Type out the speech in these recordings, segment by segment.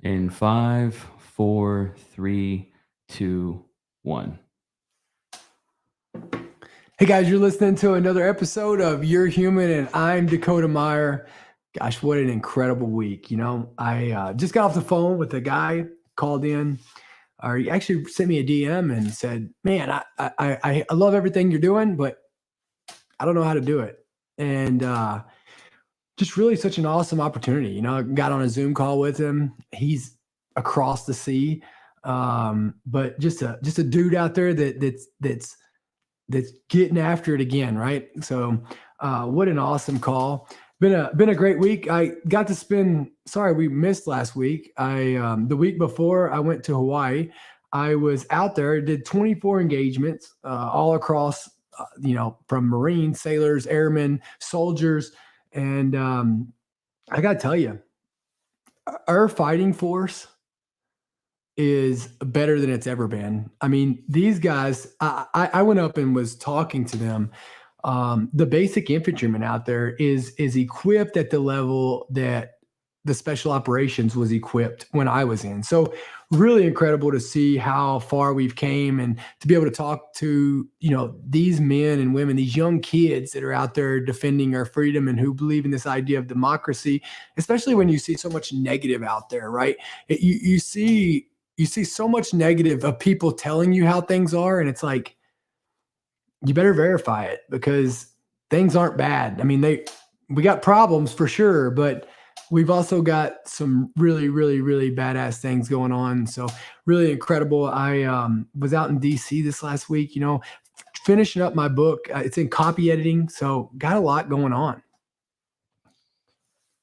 In five, four, three, two, one. Hey guys, you're listening to another episode of You're Human and I'm Dakota Meyer. Gosh, what an incredible week. I just got off the phone with a guy, called in, or he actually sent me a DM and said, man, I love everything you're doing, but I don't know how to do it. And just really such an awesome opportunity. I got on a Zoom call with him. He's across the sea. But just a dude out there that's getting after it again, right? So what an awesome call. Been a great week. I got to spend, sorry, we missed last week. The week before I went to Hawaii, I was out there, did 24 engagements all across, from Marines, sailors, airmen, soldiers. And I got to tell you, our fighting force is better than it's ever been. I mean, these guys, I went up and was talking to them. The basic infantryman out there is equipped at the level that the special operations was equipped when I was in. So really incredible to see how far we've came and to be able to talk to, these men and women, these young kids that are out there defending our freedom and who believe in this idea of democracy, especially when you see so much negative out there, right? You see so much negative of people telling you how things are. And it's like, you better verify it because things aren't bad. I mean, we got problems for sure, but we've also got some really, really, really badass things going on. So really incredible. I was out in DC this last week, finishing up my book. It's in copy editing. So got a lot going on.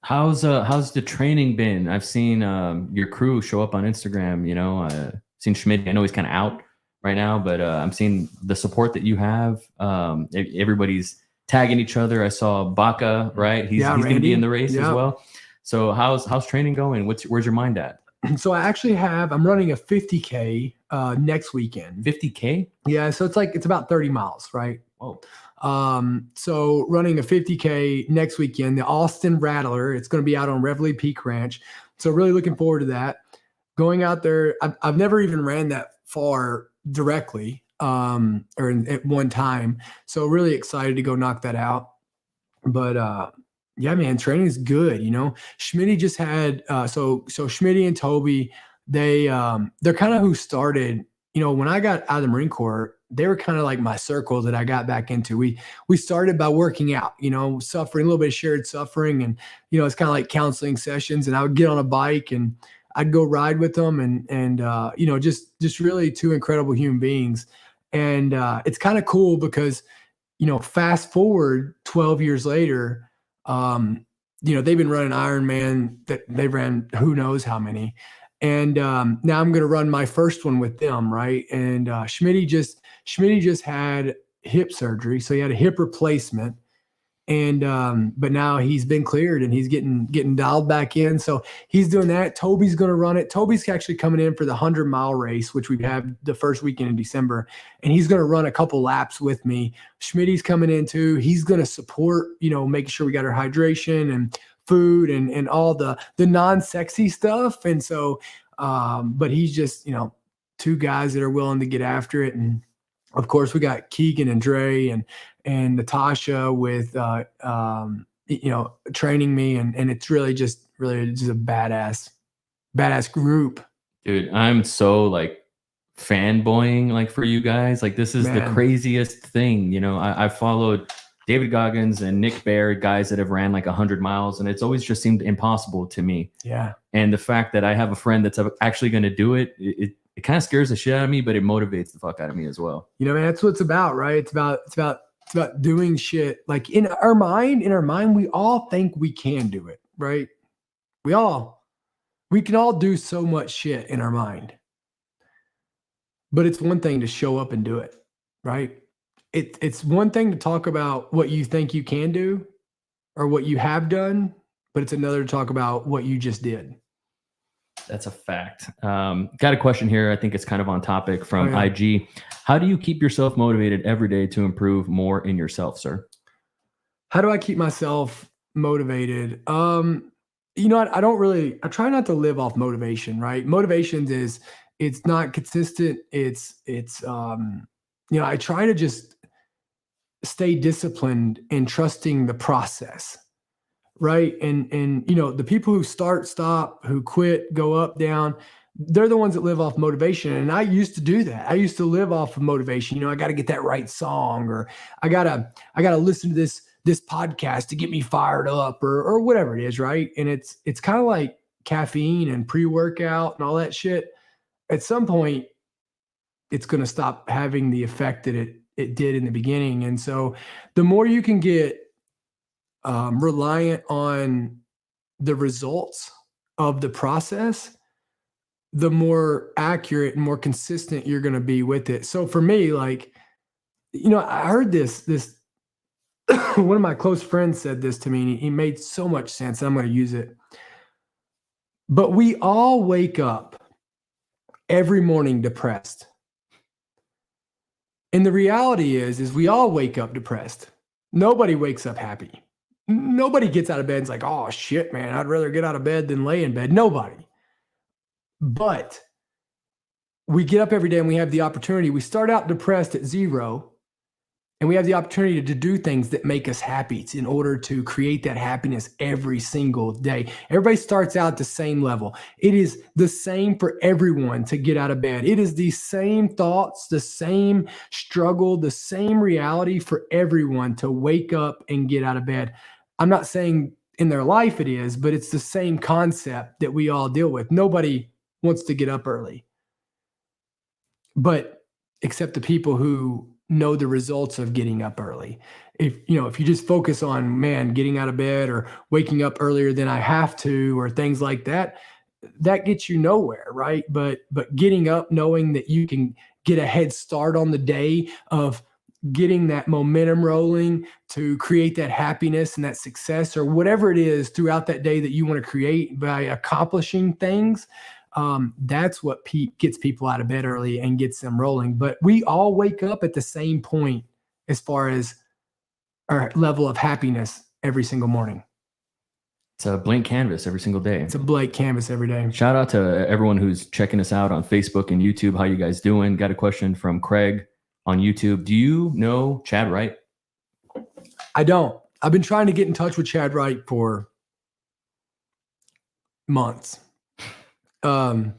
How's the training been? I've seen your crew show up on Instagram, seen Schmidt. I know he's kind of out right now, but I'm seeing the support that you have. Everybody's tagging each other. I saw Baca, right? He's going to be in the race as well. So how's training going? Where's your mind at? So I actually I'm running a 50K next weekend. 50K? Yeah. So it's about 30 miles, right? Oh. So running a 50K next weekend, the Austin Rattler, it's going to be out on Reveille Peak Ranch. So really looking forward to that. Going out there, I've never even ran that far directly, or at one time. So really excited to go knock that out. But, yeah, man, training is good. Schmitty just had, so Schmitty and Toby, they're kind of who started, when I got out of the Marine Corps, they were kind of like my circle that I got back into. We started by working out, suffering, a little bit of shared suffering. And, it's kind of like counseling sessions, and I would get on a bike and I'd go ride with them and just really two incredible human beings. And it's kind of cool because, fast forward 12 years later, they've been running Ironman that they ran who knows how many. And now I'm going to run my first one with them. Right. And Schmitty just had hip surgery. So he had a hip replacement. And but now he's been cleared and he's getting dialed back in. So he's doing that. Toby's going to run it. Toby's actually coming in for the 100-mile race, which we have the first weekend in December. And he's going to run a couple laps with me. Schmitty's coming in too. He's going to support, making sure we got our hydration and food and all the non-sexy stuff. And so, but he's just, two guys that are willing to get after it. And of course, we got Keegan and Dre and Natasha with, training me. And it's really just a badass group. Dude, I'm so fanboying for you guys. This is the craziest thing. I followed David Goggins and Nick Baer, guys that have ran 100 miles. And it's always just seemed impossible to me. Yeah. And the fact that I have a friend that's actually going to do it, it kind of scares the shit out of me, but it motivates the fuck out of me as well. Man, that's what it's about, right? It's about doing shit. In our mind, we all think we can do it, right? We can all do so much shit in our mind. But it's one thing to show up and do it, right? It's one thing to talk about what you think you can do or what you have done, but it's another to talk about what you just did. That's a fact. Got a question here. I think it's kind of on topic from IG. How do you keep yourself motivated every day to improve more in yourself, sir? How do I keep myself motivated? you know what? I try not to live off motivation, right? Motivation is, it's not consistent. I try to just stay disciplined and trusting the process, right? And the people who start, stop, who quit, go up, down, they're the ones that live off motivation. And I used to do that. I used to live off of motivation. I got to get that right song, or I gotta listen to this podcast to get me fired up, or whatever it is, right? And it's kind of like caffeine and pre-workout and all that shit. At some point, it's going to stop having the effect that it did in the beginning. And so the more you can get reliant on the results of the process, the more accurate and more consistent you're going to be with it. So for me, like, I heard this one of my close friends said this to me, and he made so much sense, and I'm going to use it. But we all wake up every morning depressed. And the reality is we all wake up depressed. Nobody wakes up happy. Nobody gets out of bed and is like, oh shit, man, I'd rather get out of bed than lay in bed. Nobody. But we get up every day and we have the opportunity. We start out depressed at 0, and we have the opportunity to do things that make us happy in order to create that happiness every single day. Everybody starts out at the same level. It is the same for everyone to get out of bed. It is the same thoughts, the same struggle, the same reality for everyone to wake up and get out of bed. I'm not saying in their life it is, but it's the same concept that we all deal with. Nobody wants to get up early, but except the people who know the results of getting up early. If you just focus on, man, getting out of bed or waking up earlier than I have to, or things like that, that gets you nowhere, right? But getting up, knowing that you can get a head start on the day of getting that momentum rolling to create that happiness and that success, or whatever it is throughout that day that you want to create by accomplishing things. That's what gets people out of bed early and gets them rolling. But we all wake up at the same point as far as our level of happiness every single morning. It's a blank canvas every single day. It's a blank canvas every day. Shout out to everyone who's checking us out on Facebook and YouTube. How you guys doing? Got a question from Craig on YouTube. Do you know Chad Wright? I don't. I've been trying to get in touch with Chad Wright for months. I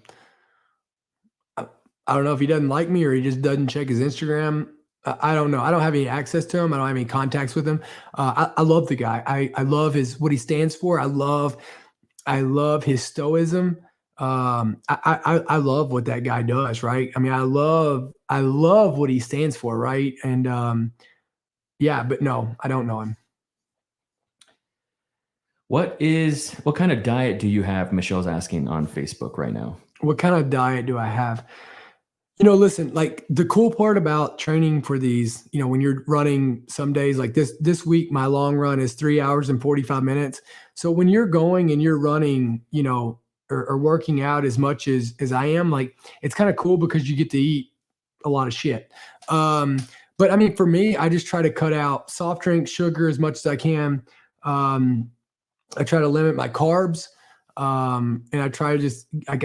don't know if he doesn't like me or he just doesn't check his Instagram. I don't know. I don't have any access to him. I don't have any contacts with him. I love the guy. I love what he stands for. I love his stoicism. I love what that guy does. Right. I mean, I love what he stands for. Right. And, yeah, but no, I don't know him. What kind of diet do you have? Michelle's asking on Facebook right now. What kind of diet do I have? Listen, like, the cool part about training for these, when you're running some days like this week, my long run is 3 hours and 45 minutes. So when you're going and you're running, or working out as much as I am, like, it's kind of cool because you get to eat a lot of shit. But I mean, for me, I just try to cut out soft drinks, sugar as much as I can. I try to limit my carbs. And I try to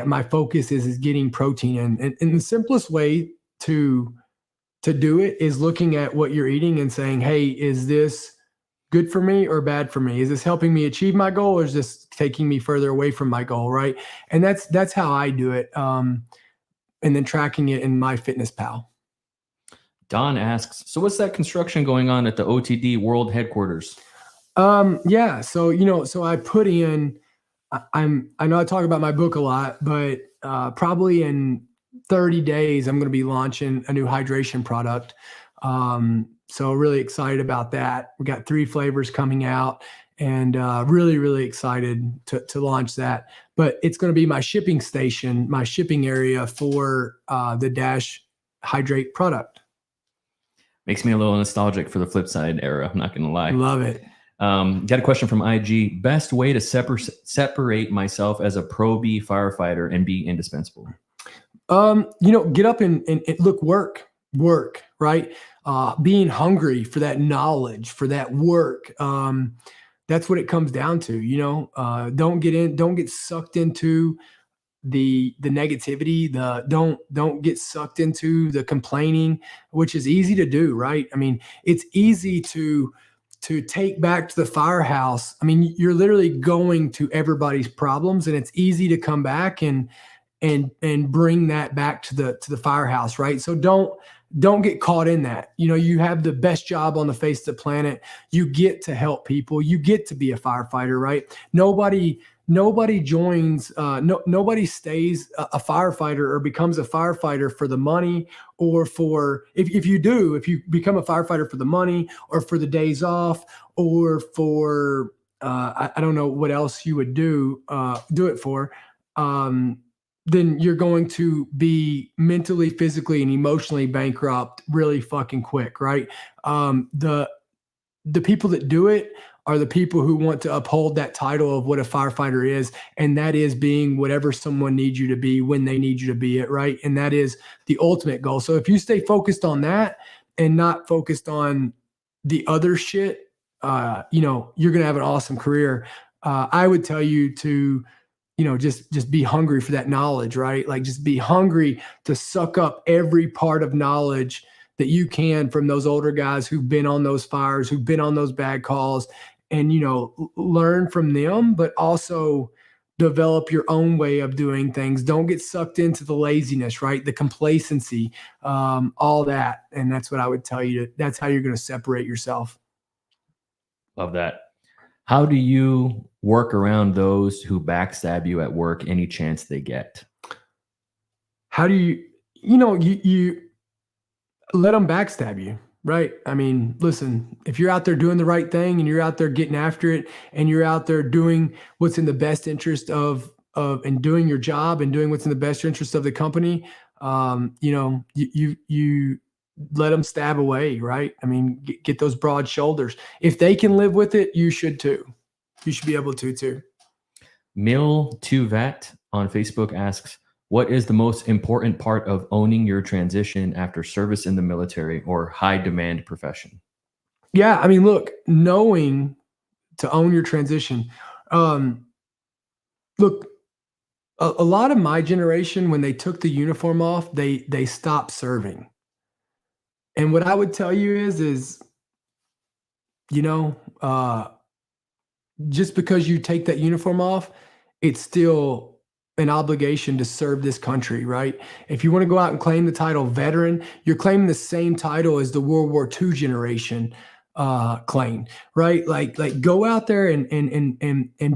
my focus is getting protein in. And the simplest way to do it is looking at what you're eating and saying, hey, is this good for me or bad for me? Is this helping me achieve my goal, or is this taking me further away from my goal? Right. And that's how I do it. And then tracking it in MyFitnessPal. Don asks, so what's that construction going on at the OTD World Headquarters? Yeah. So I put in, I know I talk about my book a lot, but probably in 30 days, I'm going to be launching a new hydration product. So really excited about that. We got 3 flavors coming out, and really, really excited to launch that. But it's going to be my shipping station, my shipping area for the Dash Hydrate product. Makes me a little nostalgic for the Flip Side era. I'm not going to lie. Love it. Got a question from IG. Best way to separate myself as a pro B firefighter and be indispensable? Get up and look, work, right? Being hungry for that knowledge, for that work. That's what it comes down to. Don't get sucked into the negativity, don't get sucked into the complaining, which is easy to do, right? I mean, it's easy to take back to the firehouse. I mean, you're literally going to everybody's problems, and it's easy to come back and bring that back to the firehouse, right? So don't get caught in that. You have the best job on the face of the planet. You get to help people. You get to be a firefighter, right? Nobody joins, nobody stays a firefighter or becomes a firefighter for the money, or for, if you become a firefighter for the money or for the days off, or for, I don't know what else you would do it for, then you're going to be mentally, physically, and emotionally bankrupt really fucking quick, right? The people that do it are the people who want to uphold that title of what a firefighter is, and that is being whatever someone needs you to be when they need you to be it, right? And that is the ultimate goal. So if you stay focused on that and not focused on the other shit, you're gonna have an awesome career. I would tell you to, just be hungry for that knowledge, right? Like, just be hungry to suck up every part of knowledge that you can from those older guys who've been on those fires, who've been on those bad calls, and, learn from them, but also develop your own way of doing things. Don't get sucked into the laziness, right? The complacency, all that. And that's what I would tell you. That's how you're going to separate yourself. Love that. How do you work around those who backstab you at work any chance they get? How do you let them backstab you, right? I mean, listen, if you're out there doing the right thing and you're out there getting after it and you're out there doing what's in the best interest of and doing your job and doing what's in the best interest of the company, you let them stab away, right? I mean, get those broad shoulders. If they can live with it, you should too. You should be able to too. Mill2vet on Facebook asks, what is the most important part of owning your transition after service in the military or high demand profession? Yeah, I mean, look, knowing to own your transition. Look, a lot of my generation, when they took the uniform off, they stopped serving. And what I would tell you is, just because you take that uniform off, it's still an obligation to serve this country, right? If you want to go out and claim the title veteran, you're claiming the same title as the World War II generation claimed, right? Like go out there and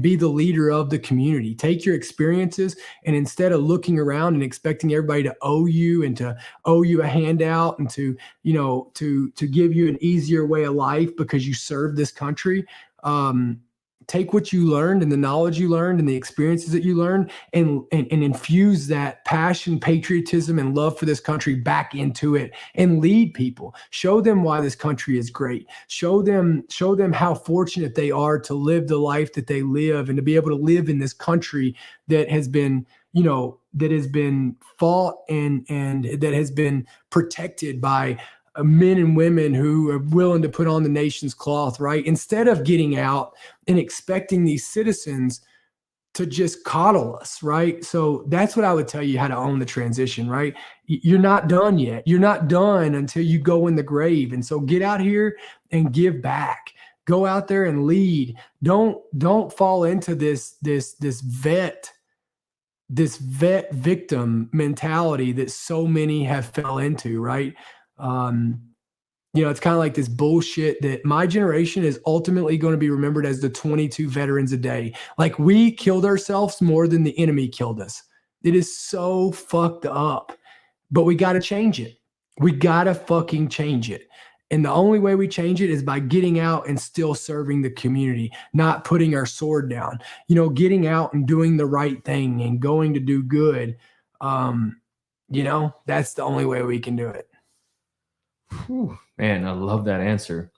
be the leader of the community. Take your experiences, and instead of looking around and expecting everybody to owe you and to owe you a handout and to give you an easier way of life because you served this country, take what you learned and the knowledge you learned and the experiences that you learned and infuse that passion, patriotism, and love for this country back into it and lead people. Show them why this country is great. Show them how fortunate they are to live the life that they live and to be able to live in this country that has been, that has been fought and that has been protected by men and women who are willing to put on the nation's cloth, right? Instead of getting out and expecting these citizens to just coddle us, right? So that's what I would tell you, how to own the transition, right? You're not done yet. You're not done until you go in the grave. And so get out here and give back. Go out there and lead. Don't fall into this vet victim mentality that so many have fell into, right? It's kind of like this bullshit that my generation is ultimately going to be remembered as the 22 veterans a day. Like, we killed ourselves more than the enemy killed us. It is so fucked up, but we got to change it. We got to fucking change it. And the only way we change it is by getting out and still serving the community, not putting our sword down, getting out and doing the right thing and going to do good. That's the only way we can do it. Whew, man, I love that answer.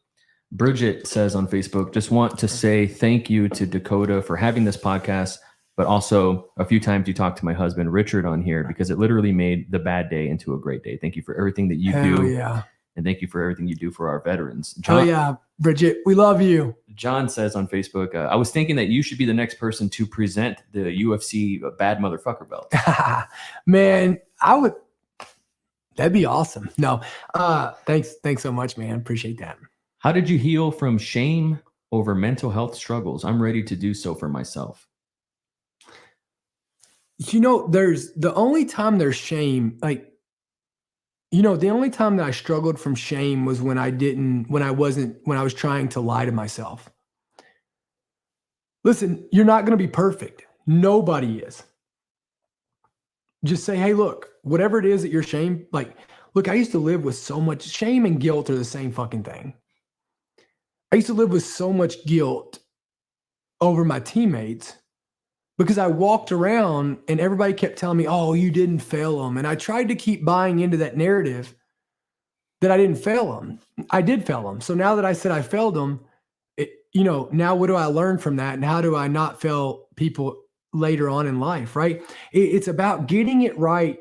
Bridget says on Facebook, just want to say thank you to Dakota for having this podcast, but also a few times you talked to my husband, Richard, on here because it literally made the bad day into a great day. Thank you for everything that you do. Yeah. And thank you for everything you do for our veterans. John, yeah, Bridget, we love you. John says on Facebook, I was thinking that you should be the next person to present the UFC bad motherfucker belt. Man, that'd be awesome. No, thanks so much, man. Appreciate that. How did you heal from shame over mental health struggles? I'm ready to do so for myself. There's the only time there's shame, the only time that I struggled from shame was when I was trying to lie to myself. Listen, you're not going to be perfect. Nobody is. Just say, hey, look, whatever it is that you're shame, look, I used to live with so much shame and guilt are the same fucking thing. I used to live with so much guilt over my teammates because I walked around and everybody kept telling me, oh, you didn't fail them. And I tried to keep buying into that narrative that I didn't fail them. I did fail them. So now that I said I failed them, now what do I learn from that? And how do I not fail people later on in life, right? It's about getting it right,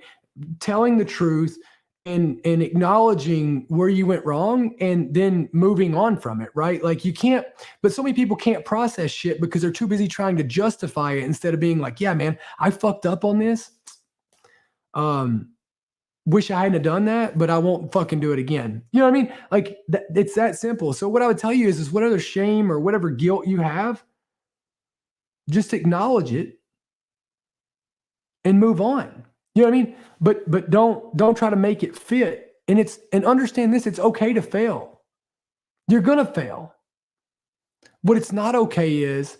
telling the truth, and acknowledging where you went wrong and then moving on from it, right? You can't, but so many people can't process shit because they're too busy trying to justify it instead of being like, yeah, man, I fucked up on this. Wish I hadn't done that, but I won't fucking do it again. You know what I mean? It's that simple. So what I would tell you is whatever shame or whatever guilt you have, just acknowledge it and move on. You know what I mean? But don't try to make it fit. And understand this, it's okay to fail. You're gonna fail. What it's not okay is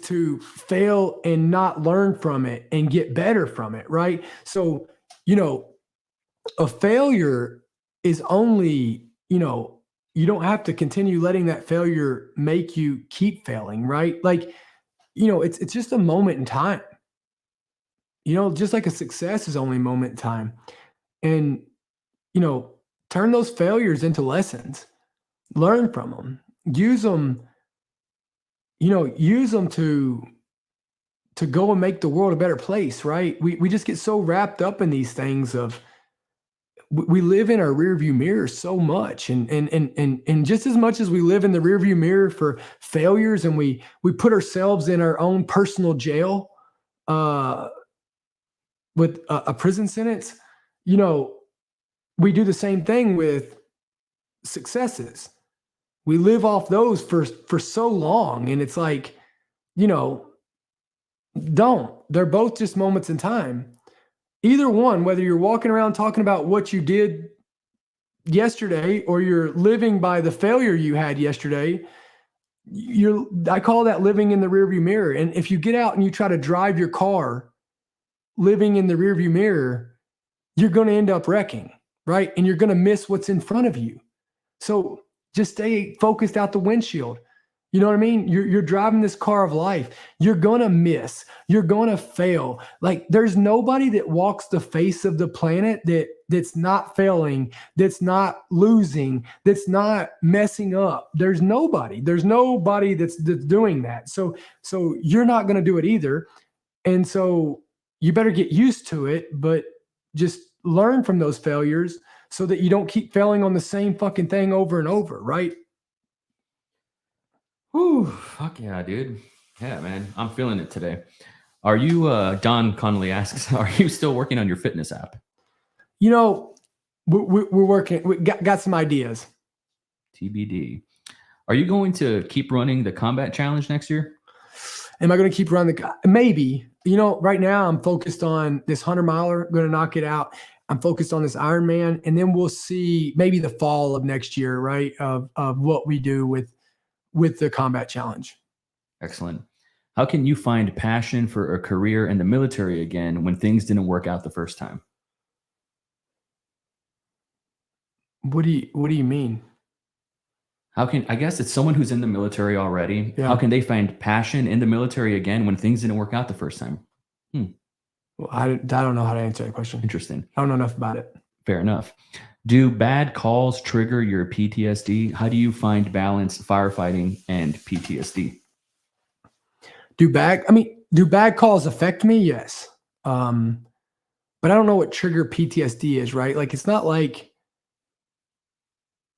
to fail and not learn from it and get better from it, right? So, a failure is only, you don't have to continue letting that failure make you keep failing, right? It's just a moment in time. Just like a success is only a moment in time. And, turn those failures into lessons. Learn from them. Use them to go and make the world a better place, right? We just get so wrapped up in these things of we live in our rearview mirror so much. And just as much as we live in the rearview mirror for failures and we put ourselves in our own personal jail, with a prison sentence, we do the same thing with successes. We live off those for so long. And it's they're both just moments in time. Either one, whether you're walking around talking about what you did yesterday or you're living by the failure you had yesterday, I call that living in the rearview mirror. And if you get out and you try to drive your car living in the rearview mirror, you're going to end up wrecking, right? And you're going to miss what's in front of you. So just stay focused out the windshield. You know what I mean? You're driving this car of life. You're going to miss. You're going to fail. There's nobody that walks the face of the planet that's not failing, that's not losing, that's not messing up. There's nobody that's doing that. So you're not going to do it either. And so you better get used to it, but just learn from those failures so that you don't keep failing on the same fucking thing over and over, right? Whew, fuck yeah, dude. Yeah, man. I'm feeling it today. Are you, Don Connolly asks, are you still working on your fitness app? We're working. We got some ideas. TBD. Are you going to keep running the combat challenge next year? Am I going to keep running maybe? Right now I'm focused on this 100-miler. I'm going to knock it out. I'm focused on this Ironman, and then we'll see maybe the fall of next year, right? Of what we do with the combat challenge. Excellent. How can you find passion for a career in the military again when things didn't work out the first time? What do you mean? I guess it's someone who's in the military already. Yeah. How can they find passion in the military again when things didn't work out the first time? Well, I don't know how to answer that question. Interesting. I don't know enough about it. Fair enough. Do bad calls trigger your PTSD? How do you find balance firefighting and PTSD? Do bad calls affect me? Yes. But I don't know what trigger PTSD is, right? It's not like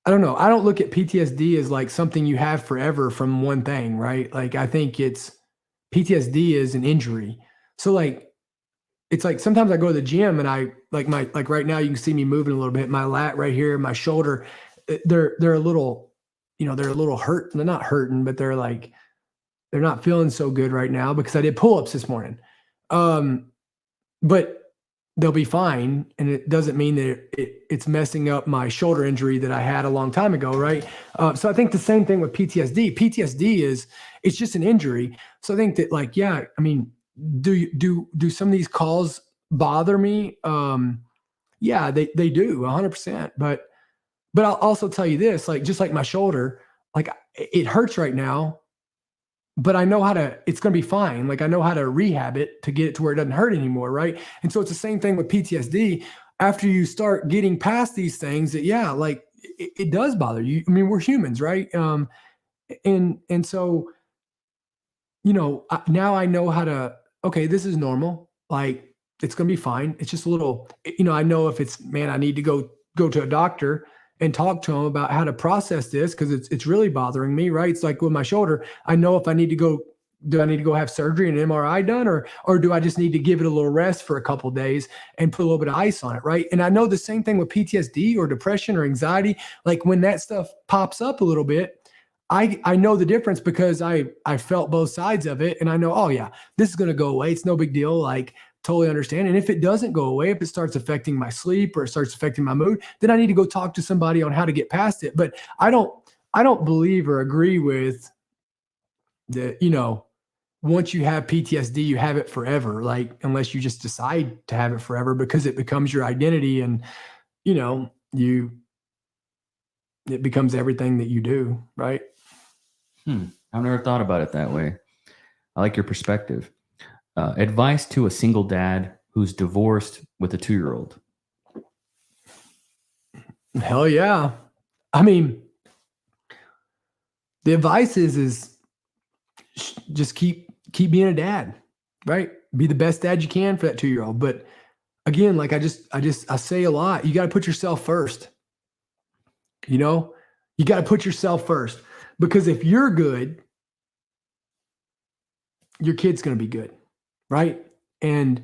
I don't know. I don't look at PTSD as like something you have forever from one thing, right? Like I think it's PTSD is an injury. So like it's like sometimes I go to the gym and I like right now you can see me moving a little bit. My lat right here, my shoulder, they're a little, they're a little hurt. They're not hurting, but they're not feeling so good right now because I did pull-ups this morning. But they'll be fine. And it doesn't mean that it's messing up my shoulder injury that I had a long time ago, right? So I think the same thing with PTSD. PTSD it's just an injury. So I think that like, yeah, I mean, do some of these calls bother me? Yeah, they do 100%. But I'll also tell you this, like, just like my shoulder, like it hurts right now, but I know it's going to be fine. Like I know how to rehab it to get it to where it doesn't hurt anymore. Right. And so it's the same thing with PTSD. After you start getting past these things that, yeah, like it does bother you. I mean, we're humans, right? And so, now I know how to, okay, this is normal. Like it's going to be fine. It's just a little, I know if it's, man, I need to go to a doctor and talk to them about how to process this because it's really bothering me, right? It's like with my shoulder, I know if I need to go, do I need to go have surgery and MRI done, or do I just need to give it a little rest for a couple of days and put a little bit of ice on it, right? And I know the same thing with PTSD or depression or anxiety. Like when that stuff pops up a little bit, I know the difference because I felt both sides of it, and I know, oh yeah, this is going to go away. It's no big deal. Like totally understand. And if it doesn't go away, if it starts affecting my sleep or it starts affecting my mood, then I need to go talk to somebody on how to get past it. But I don't believe or agree with that, once you have PTSD, you have it forever. Like, unless you just decide to have it forever because it becomes your identity and, it becomes everything that you do. Right. I've never thought about it that way. I like your perspective. Advice to a single dad who's divorced with a 2-year-old. Hell yeah. I mean, the advice is just keep being a dad, right? Be the best dad you can for that 2-year-old. But again, like I say a lot, you got to put yourself first. You got to put yourself first, because if you're good, your kid's going to be good. Right. And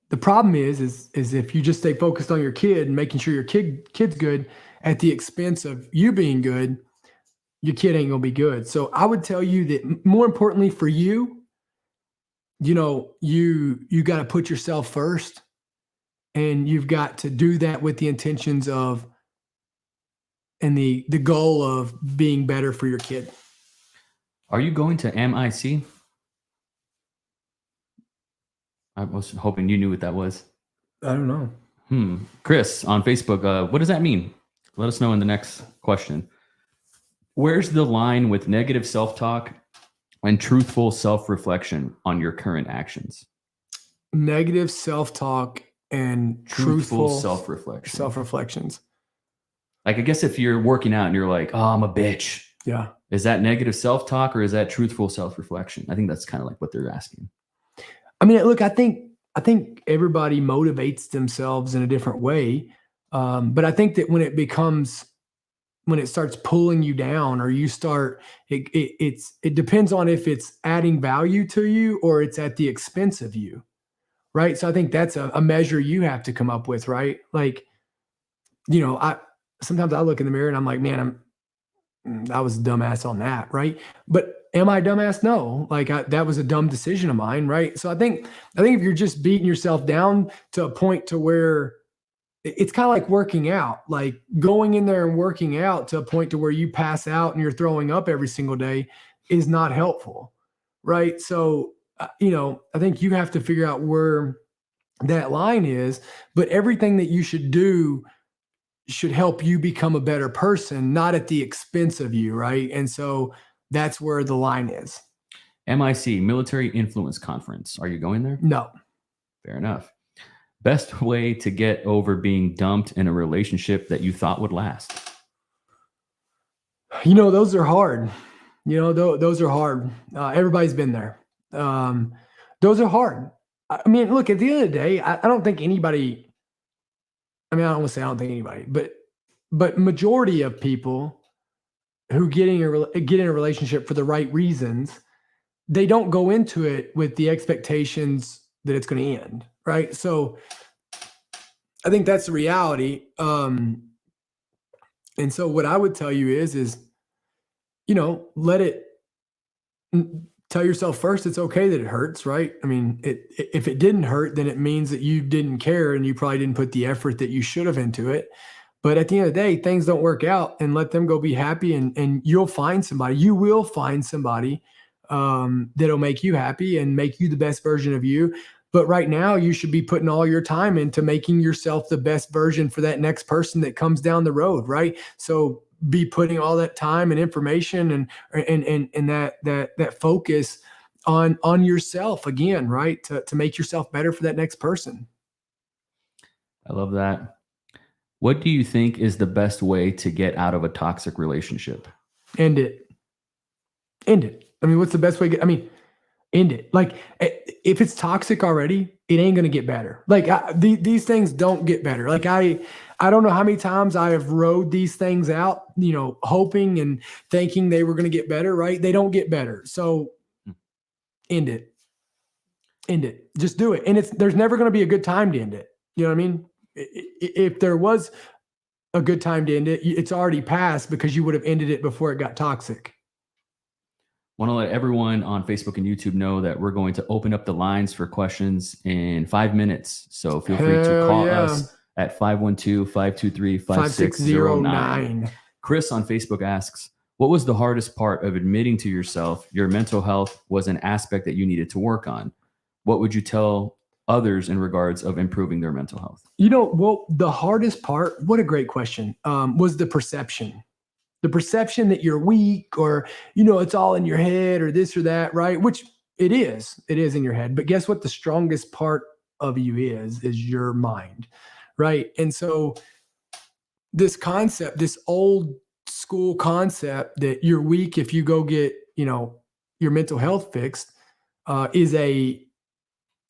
the problem is if you just stay focused on your kid and making sure your kid's good at the expense of you being good, your kid ain't gonna be good. So I would tell you that more importantly for you, you got to put yourself first, and you've got to do that with the intentions of and the goal of being better for your kid. Are you going to MIC? I was hoping you knew what that was. I don't know. Chris on Facebook, what does that mean? Let us know in the next question. Where's the line with negative self-talk and truthful self-reflection on your current actions? Negative self-talk and truthful self-reflection. Self-reflections. Like, I guess if you're working out and you're like, oh, I'm a bitch. Yeah. Is that negative self-talk or is that truthful self-reflection? I think that's kind of like what they're asking. I mean, look, I think everybody motivates themselves in a different way. But I think that when it starts pulling you down, or you start, it depends on if it's adding value to you or it's at the expense of you. Right. So I think that's a measure you have to come up with, right? Like, sometimes I look in the mirror and I'm like, man, I was a dumbass on that. Right. But am I a dumbass? No. Like that was a dumb decision of mine. Right. So I think if you're just beating yourself down to a point to where it's kind of like working out, like going in there and working out to a point to where you pass out and you're throwing up every single day is not helpful. Right. So, I think you have to figure out where that line is, but everything that you should do should help you become a better person, not at the expense of you. Right. And so that's where the line is. MIC, Military Influence Conference. Are you going there? No. Fair enough. Best way to get over being dumped in a relationship that you thought would last? Those are hard. Those are hard. Everybody's been there. Those are hard. I mean, look, at the end of the day, I don't think anybody, I mean, I don't want to say I don't think anybody, but but majority of people who get in a relationship for the right reasons, they don't go into it with the expectations that it's going to end, right? So I think that's the reality. And so what I would tell you is, let it, tell yourself first, it's okay that it hurts, right? I mean, if it didn't hurt, then it means that you didn't care and you probably didn't put the effort that you should have into it. But at the end of the day, things don't work out, and let them go be happy, and you'll find somebody. You will find somebody that'll make you happy and make you the best version of you. But right now, you should be putting all your time into making yourself the best version for that next person that comes down the road, right? So be putting all that time and information and that focus on yourself again, right? To make yourself better for that next person. I love that. What do you think is the best way to get out of a toxic relationship? End it. End it. I mean, what's the best way? End it. Like, if it's toxic already, it ain't going to get better. Like, these things don't get better. Like, I don't know how many times I have rode these things out, hoping and thinking they were going to get better, right? They don't get better. So end it. End it. Just do it. And there's never going to be a good time to end it. You know what I mean? If there was a good time to end it, it's already passed because you would have ended it before it got toxic. Want to let everyone on Facebook and YouTube know that we're going to open up the lines for questions in 5 minutes. So feel free to call us at 512-523-5609. Chris on Facebook asks, what was the hardest part of admitting to yourself your mental health was an aspect that you needed to work on? What would you tell others in regards of improving their mental health? Well, the hardest part, what a great question, was the perception. The perception that you're weak, or, it's all in your head, or this or that, right? Which it is in your head. But guess what? The strongest part of you is your mind, right? And so this concept, this old school concept that you're weak if you go get, your mental health fixed,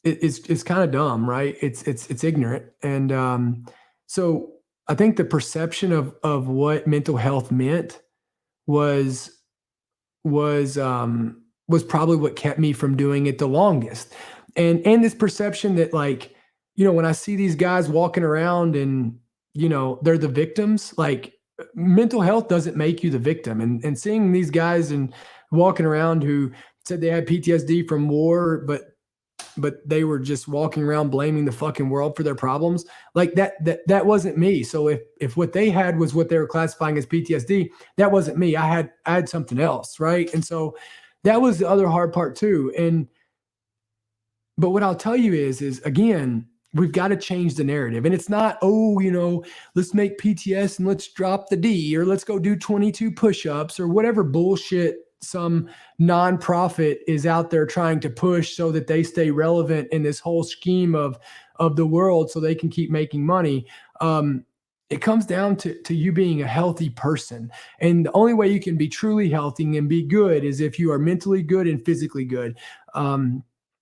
it's kind of dumb, right? It's ignorant. And so I think the perception of what mental health meant was probably what kept me from doing it the longest. And this perception that, like, when I see these guys walking around and, they're the victims, like, mental health doesn't make you the victim. And seeing these guys and walking around who said they had PTSD from war, but they were just walking around blaming the fucking world for their problems. Like, that wasn't me. So if what they had was what they were classifying as PTSD, that wasn't me. I had something else. Right. And so that was the other hard part too. But what I'll tell you is again, we've got to change the narrative. And it's not, let's make PTS and let's drop the D, or let's go do 22 push-ups, or whatever bullshit some nonprofit is out there trying to push so that they stay relevant in this whole scheme of the world so they can keep making money. It comes down to you being a healthy person. And the only way you can be truly healthy and be good is if you are mentally good and physically good.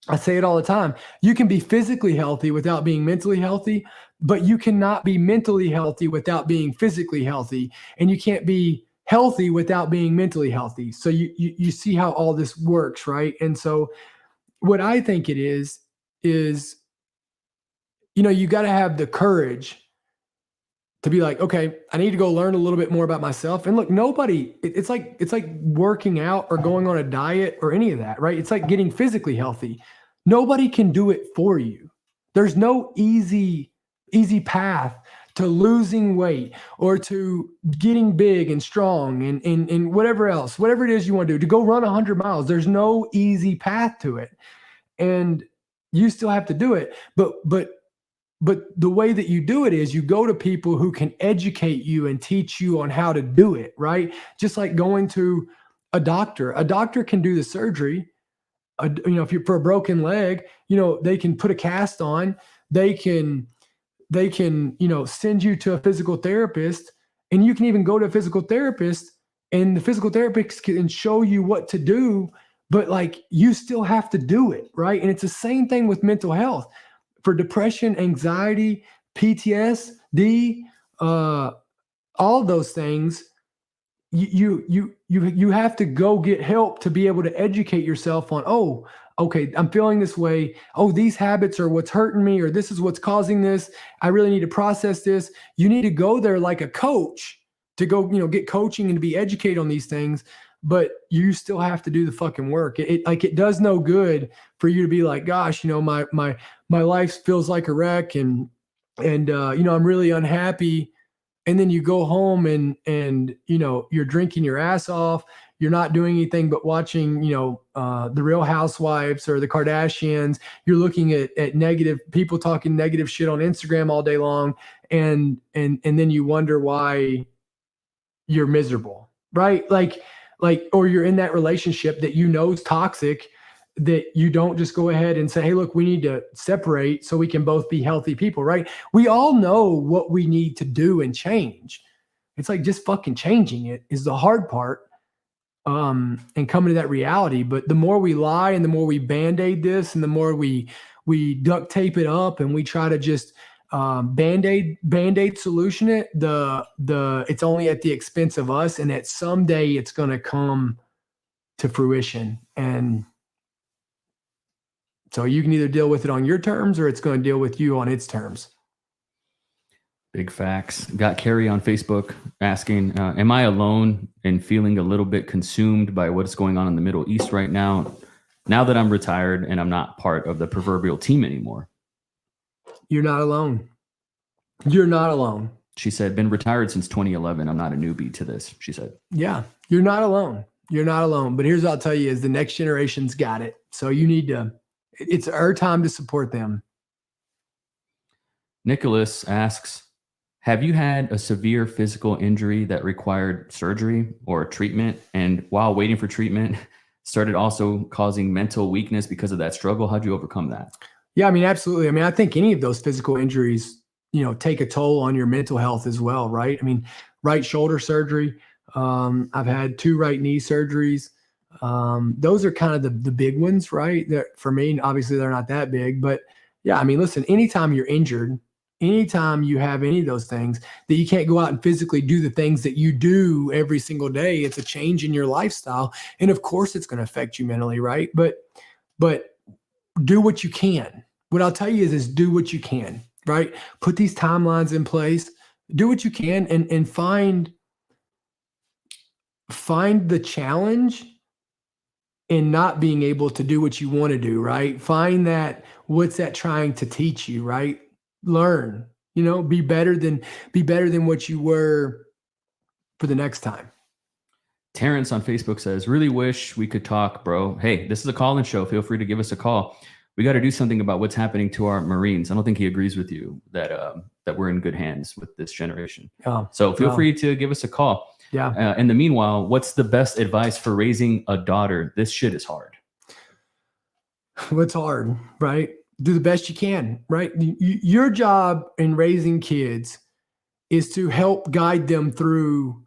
I say it all the time. You can be physically healthy without being mentally healthy, but you cannot be mentally healthy without being physically healthy. And you can't be healthy without being mentally healthy. So you see how all this works, right? And so what I think it is, you got to have the courage to be like, okay, I need to go learn a little bit more about myself. And look, it's like working out or going on a diet or any of that, right? It's like getting physically healthy. Nobody can do it for you. There's no easy path to losing weight or to getting big and strong and whatever else, whatever it is you want to do, to go run 100 miles. There's no easy path to it. And you still have to do it. But the way that you do it is you go to people who can educate you and teach you on how to do it, right? Just like going to a doctor. A doctor can do the surgery. If you're for a broken leg, they can put a cast on. They can send you to a physical therapist, and you can even go to a physical therapist, and the physical therapist can show you what to do, but like, you still have to do it, right? And it's the same thing with mental health. For depression, anxiety, PTSD, all those things, you have to go get help to be able to educate yourself on, oh, okay, I'm feeling this way. Oh, these habits are what's hurting me, or this is what's causing this. I really need to process this. You need to go there like a coach to go, get coaching and to be educated on these things. But you still have to do the fucking work. It does no good for you to be like, gosh, my life feels like a wreck, and I'm really unhappy. And then you go home and you're drinking your ass off. You're not doing anything but watching the Real Housewives or the Kardashians. You're looking at negative people talking negative shit on Instagram all day long, and then you wonder why you're miserable, right? Or you're in that relationship that is toxic, that you don't just go ahead and say, hey, look, we need to separate so we can both be healthy people, right? We all know what we need to do and change. It's like just fucking changing it is the hard part, and coming to that reality. But the more we lie and the more we band-aid this and the more we duct tape it up and we try to just band-aid solution it, it's only at the expense of us, and that someday it's going to come to fruition. And so you can either deal with it on your terms or it's going to deal with you on its terms. Big facts. Got Carrie on Facebook asking, am I alone and feeling a little bit consumed by what's going on in the Middle East right now that I'm retired and I'm not part of the proverbial team anymore? You're not alone. You're not alone. She said, been retired since 2011. I'm not a newbie to this, she said. Yeah, you're not alone. You're not alone. But here's what I'll tell you is the next generation's got it. So you need to, it's our time to support them. Nicholas asks, have you had a severe physical injury that required surgery or treatment? And while waiting for treatment, started also causing mental weakness because of that struggle? How'd you overcome that? Yeah, I mean, absolutely. I mean, I think any of those physical injuries, take a toll on your mental health as well, right? I mean, right shoulder surgery. I've had 2 right knee surgeries. Those are kind of the big ones, right? That for me, obviously they're not that big, but yeah, I mean, listen, anytime you're injured, anytime you have any of those things that you can't go out and physically do the things that you do every single day, it's a change in your lifestyle. And of course it's going to affect you mentally, right? But do what you can. What I'll tell you is do what you can, right? Put these timelines in place, do what you can, and find the challenge in not being able to do what you want to do, right? Find that, what's that trying to teach you, right? Learn, be better than what you were for the next time. Terrence on Facebook says, really wish we could talk, bro. Hey, this is a call-in show. Feel free to give us a call. We got to do something about what's happening to our Marines. I don't think he agrees with you that we're in good hands with this generation. So feel free to give us a call. Yeah. In the meanwhile, what's the best advice for raising a daughter? This shit is hard. What's hard, right? Do the best you can, right? Your job in raising kids is to help guide them through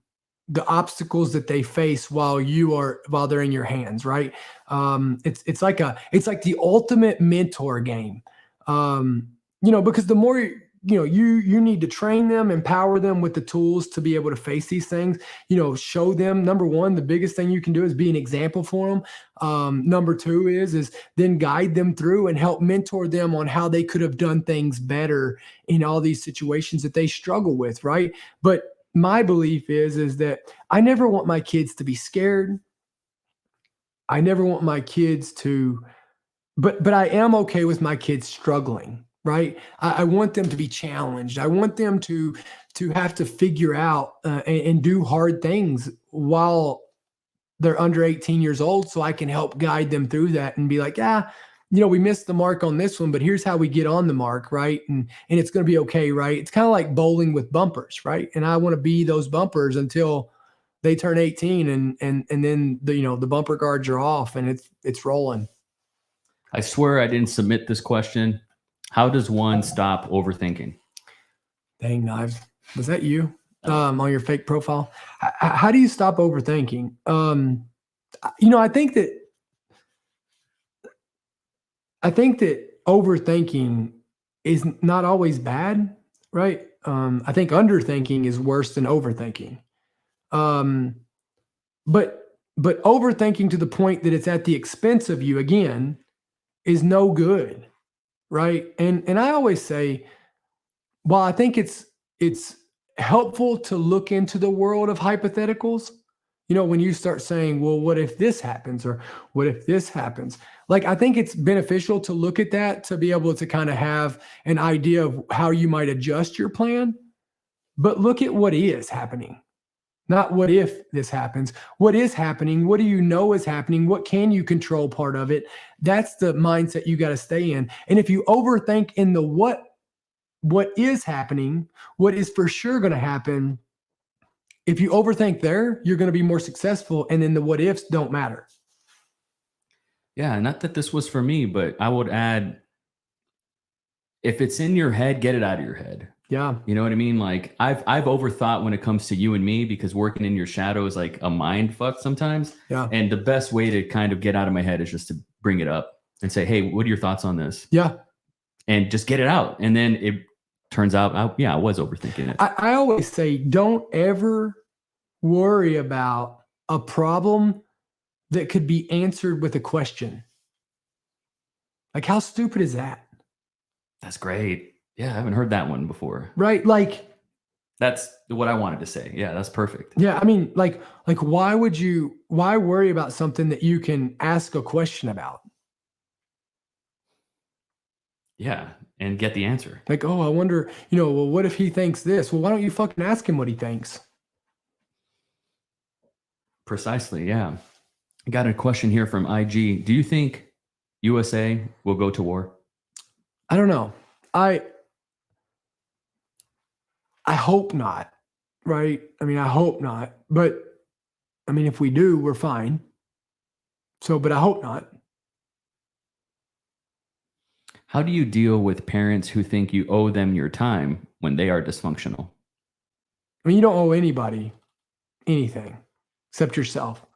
the obstacles that they face while they're in your hands, right? It's like the ultimate mentor game, because the more you need to train them, empower them with the tools to be able to face these things. Show them, number one, the biggest thing you can do is be an example for them. Number two is then guide them through and help mentor them on how they could have done things better in all these situations that they struggle with, right? But my belief is that I never want my kids to be scared. I never want my kids to, but I am okay with my kids struggling, right? I want them to be challenged. I want them to have to figure out and do hard things while they're under 18 years old, so I can help guide them through that and be like, we missed the mark on this one, but here's how we get on the mark, right? And it's going to be okay, right? It's kind of like bowling with bumpers, right? And I want to be those bumpers until they turn 18, and then the bumper guards are off and it's rolling. I swear I didn't submit this question. How does one stop overthinking? Dang knives. Was that you on your fake profile? How do you stop overthinking? I think that overthinking is not always bad. right? I think underthinking is worse than overthinking. Um, but overthinking to the point that it's at the expense of you again is no good, right? And I always say, while I think it's helpful to look into the world of hypotheticals, when you start saying, well, what if this happens, or what if this happens? Like, I think it's beneficial to look at that to be able to kind of have an idea of how you might adjust your plan. But look at what is happening, not what if this happens. What is happening? What do you know is happening? What can you control part of it? That's the mindset you got to stay in. And if you overthink in the what is happening, what is for sure going to happen, if you overthink there, you're going to be more successful. And then the what ifs don't matter. Yeah, not that this was for me, but I would add, if it's in your head, get it out of your head. Yeah. You know what I mean? Like, I've overthought when it comes to you and me, because working in your shadow is like a mind fuck sometimes. Yeah. And the best way to kind of get out of my head is just to bring it up and say, hey, what are your thoughts on this? Yeah. And just get it out. And then it turns out, I was overthinking it. I always say, don't ever worry about a problem that could be answered with a question. Like, how stupid is that? That's great. Yeah, I haven't heard that one before. Right? Like, that's what I wanted to say. Yeah, that's perfect. Yeah, I mean, like why worry about something that you can ask a question about? Yeah, and get the answer. Like, oh, I wonder, well, what if he thinks this? Well, why don't you fucking ask him what he thinks? Precisely, yeah. I got a question here from IG. Do you think USA will go to war? I don't know. I hope not, right? I mean, I hope not. But I mean, if we do, we're fine. So, but I hope not. How do you deal with parents who think you owe them your time when they are dysfunctional? I mean, you don't owe anybody anything except yourself.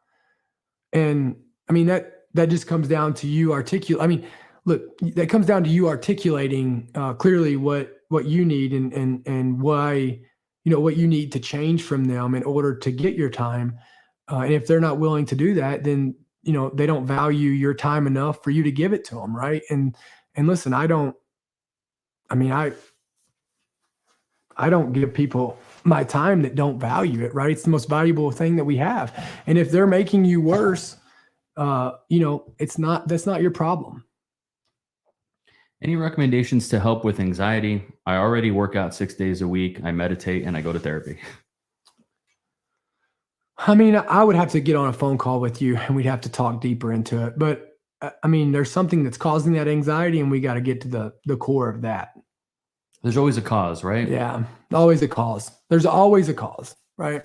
And I mean, that just comes down to you articulate. I mean, look, that comes down to you articulating clearly what you need and why, what you need to change from them in order to get your time. And if they're not willing to do that, then, they don't value your time enough for you to give it to them. Right. And listen, I don't give people my time that don't value it. Right. It's the most valuable thing that we have. And if they're making you worse, that's not your problem. Any recommendations to help with anxiety? I already work out 6 days a week. I meditate and I go to therapy. I mean, I would have to get on a phone call with you and we'd have to talk deeper into it. But I mean, there's something that's causing that anxiety and we got to get to the core of that. There's always a cause, right? Yeah, always a cause. There's always a cause, right?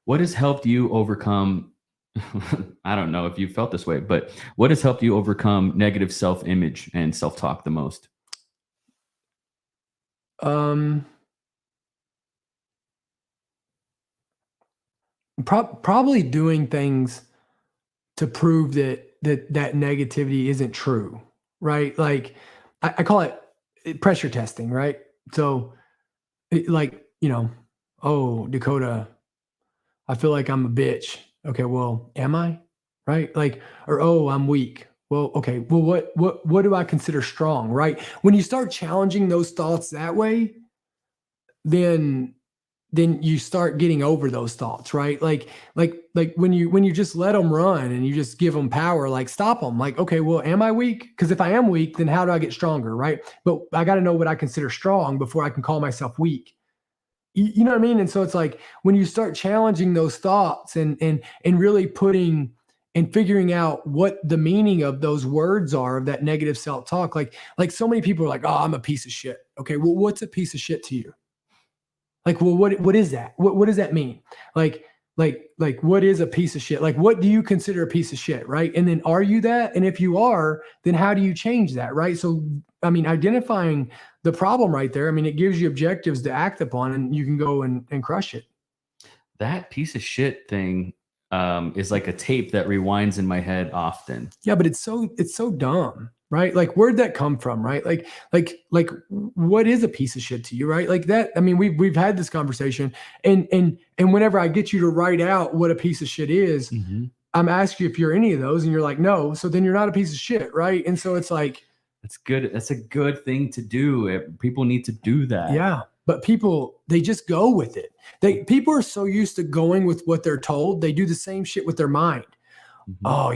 What has helped you overcome, I don't know if you felt this way, but what has helped you overcome negative self-image and self-talk the most? Probably doing things to prove that negativity isn't true, right? Like, I call it pressure testing, right? So, oh, Dakota, I feel like I'm a bitch. Okay, well, am I? Right? Like, or oh, I'm weak. Well, okay. Well, what do I consider strong? Right? When you start challenging those thoughts that way, then you start getting over those thoughts, right? Like when you just let them run and you just give them power, like stop them. Like, okay, well, am I weak? Because if I am weak, then how do I get stronger, right? But I got to know what I consider strong before I can call myself weak. You know what I mean? And so it's like when you start challenging those thoughts and really putting and figuring out what the meaning of those words are of that negative self-talk, like so many people are like, oh, I'm a piece of shit. Okay, well, what's a piece of shit to you? Like, well, what is that? What does that mean? Like, what is a piece of shit? Like, what do you consider a piece of shit, right? And then are you that? And if you are, then how do you change that, right? So, I mean, identifying the problem right there, I mean, it gives you objectives to act upon and you can go and crush it. That piece of shit thing is like a tape that rewinds in my head often. Yeah, but it's so dumb, right? Like, where'd that come from, right? Like, what is a piece of shit to you, right? Like that. I mean, we've had this conversation, and whenever I get you to write out what a piece of shit is, I'm asking you if you're any of those, and you're like, no. So then you're not a piece of shit, right? And so it's like, that's good. That's a good thing to do. People need to do that. Yeah. But people, they just go with it. People are so used to going with what they're told. They do the same shit with their mind. Oh,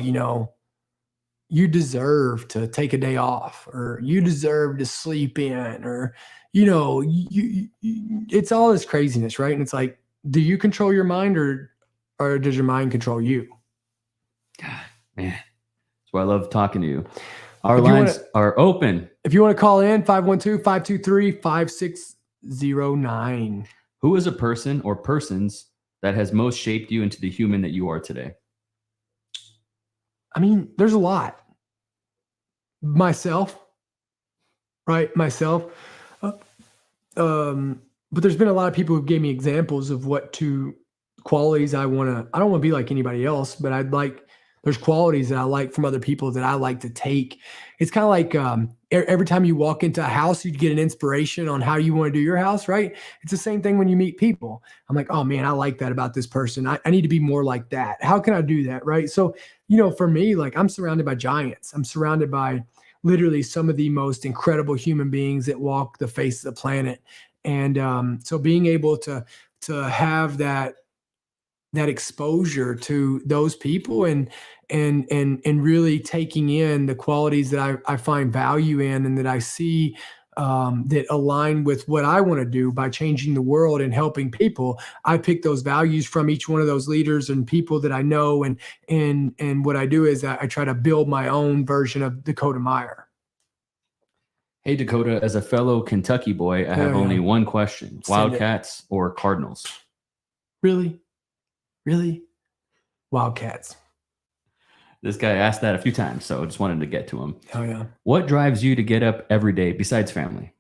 you deserve to take a day off, or you deserve to sleep in, or, it's all this craziness, right? And it's like, do you control your mind, or does your mind control you? God, man. That's why I love talking to you. Our lines are open. If you want to call in, 512-523-5609. Who is a person or persons that has most shaped you into the human that you are today? I mean, there's a lot. Myself, right? Myself. But there's been a lot of people who gave me examples of what two qualities I don't want to be like anybody else, but there's qualities that I like from other people that I like to take. It's kind of like every time you walk into a house, you get an inspiration on how you want to do your house, right? It's the same thing when you meet people. I'm like, oh man, I like that about this person. I need to be more like that. How can I do that, right? So, for me, like, I'm surrounded by giants. I'm surrounded by literally some of the most incredible human beings that walk the face of the planet. And so being able to have that exposure to those people and really taking in the qualities that I find value in, and that I see that align with what I want to do by changing the world and helping people. I pick those values from each one of those leaders and people that I know. And what I do is I try to build my own version of Dakota Meyer. Hey, Dakota, as a fellow Kentucky boy, I have only one question. Wildcats or Cardinals? Really? Wildcats. This guy asked that a few times, so I just wanted to get to him. Oh, yeah. What drives you to get up every day besides family?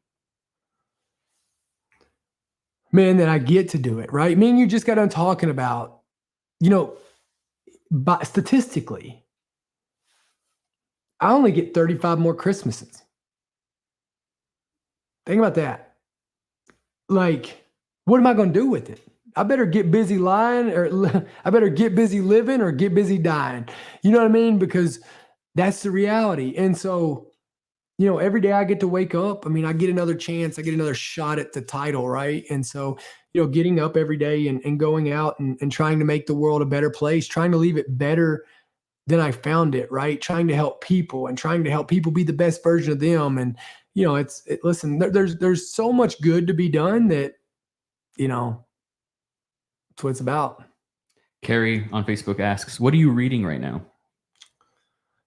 Man, that I get to do it, right? Me and you just got done talking about, but statistically, I only get 35 more Christmases. Think about that. Like, what am I going to do with it? I better get busy lying, or I better get busy living, or get busy dying. You know what I mean? Because that's the reality. And so, every day I get to wake up. I mean, I get another chance. I get another shot at the title, right? And so, getting up every day and going out and trying to make the world a better place, trying to leave it better than I found it, right? Trying to help people and trying to help people be the best version of them. And, listen, there's so much good to be done that, that's what it's about. Carrie on Facebook asks, what are you reading right now?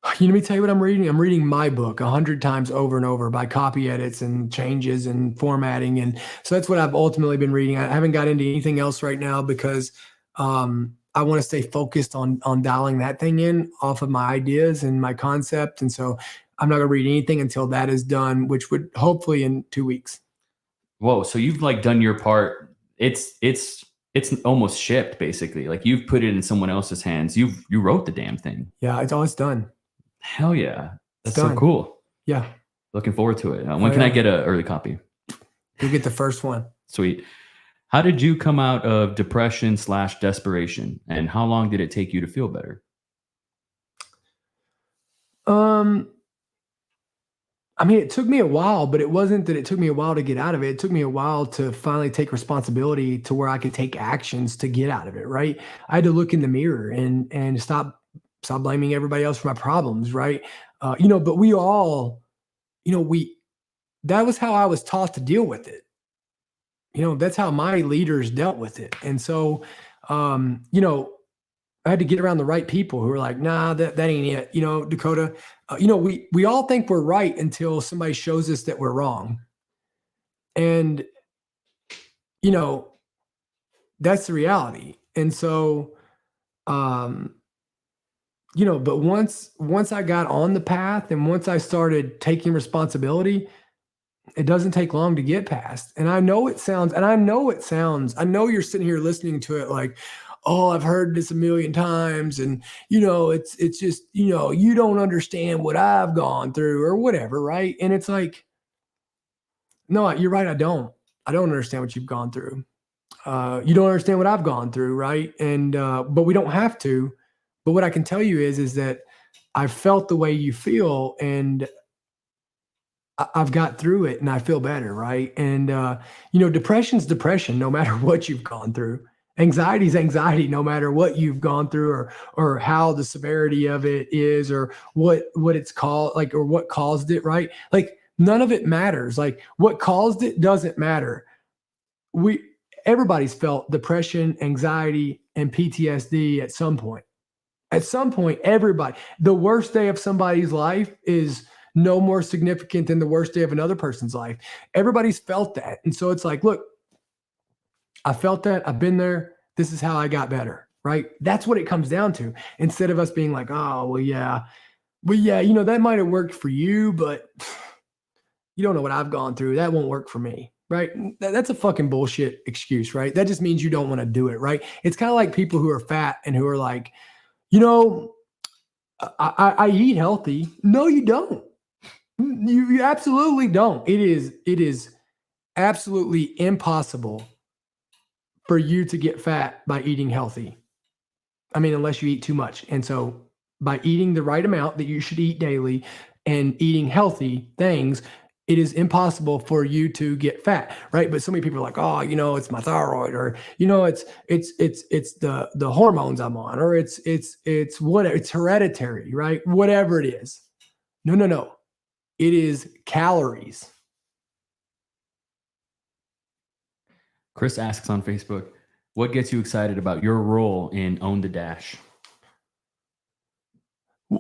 Let me tell you what I'm reading. I'm reading my book 100 times over and over by copy edits and changes and formatting. And so that's what I've ultimately been reading. I haven't got into anything else right now because I want to stay focused on dialing that thing in off of my ideas and my concept. And so I'm not going to read anything until that is done, which would hopefully in 2 weeks. Whoa. So you've done your part. It's almost shipped, basically. Like, you've put it in someone else's hands. You wrote the damn thing. Yeah, it's done. Hell yeah. That's so cool. Yeah. Looking forward to it. When can I get an early copy? You'll get the first one. Sweet. How did you come out of depression/desperation, and how long did it take you to feel better? I mean, it took me a while, but it wasn't that it took me a while to get out of it. It took me a while to finally take responsibility to where I could take actions to get out of it, right? I had to look in the mirror and stop blaming everybody else for my problems, right? But we all, that was how I was taught to deal with it. That's how my leaders dealt with it. And so, I had to get around the right people who were like, nah, that ain't it. Dakota, we all think we're right until somebody shows us that we're wrong. And, that's the reality. And so, but once I got on the path and once I started taking responsibility, it doesn't take long to get past. And I know you're sitting here listening to it like, oh, I've heard this a million times. And, it's just, you don't understand what I've gone through or whatever. Right. And it's like, no, you're right. I don't understand what you've gone through. You don't understand what I've gone through. Right. And, but we don't have to. But what I can tell you is that I felt the way you feel, and I've got through it and I feel better, right? And depression's depression no matter what you've gone through. Anxiety's anxiety no matter what you've gone through, or how the severity of it is, or what it's called, like, or what caused it, right? Like, none of it matters. Like, what caused it doesn't matter. Everybody's felt depression, anxiety, and PTSD at some point. At some point, everybody, the worst day of somebody's life is no more significant than the worst day of another person's life. Everybody's felt that. And so it's like, look, I felt that. I've been there. This is how I got better, right? That's what it comes down to. Instead of us being like, oh, well, yeah, that might have worked for you, but you don't know what I've gone through. That won't work for me, right? That's a fucking bullshit excuse, right? That just means you don't want to do it, right? It's kind of like people who are fat and who are like, I eat healthy. No, you don't. You absolutely don't. It is absolutely impossible for you to get fat by eating healthy. I mean, unless you eat too much. And so by eating the right amount that you should eat daily and eating healthy things, it is impossible for you to get fat, right? But so many people are like, oh, it's my thyroid, or it's the hormones I'm on, or it's whatever, it's hereditary, right? Whatever it is. No. It is calories. Chris asks on Facebook, what gets you excited about your role in Own the Dash?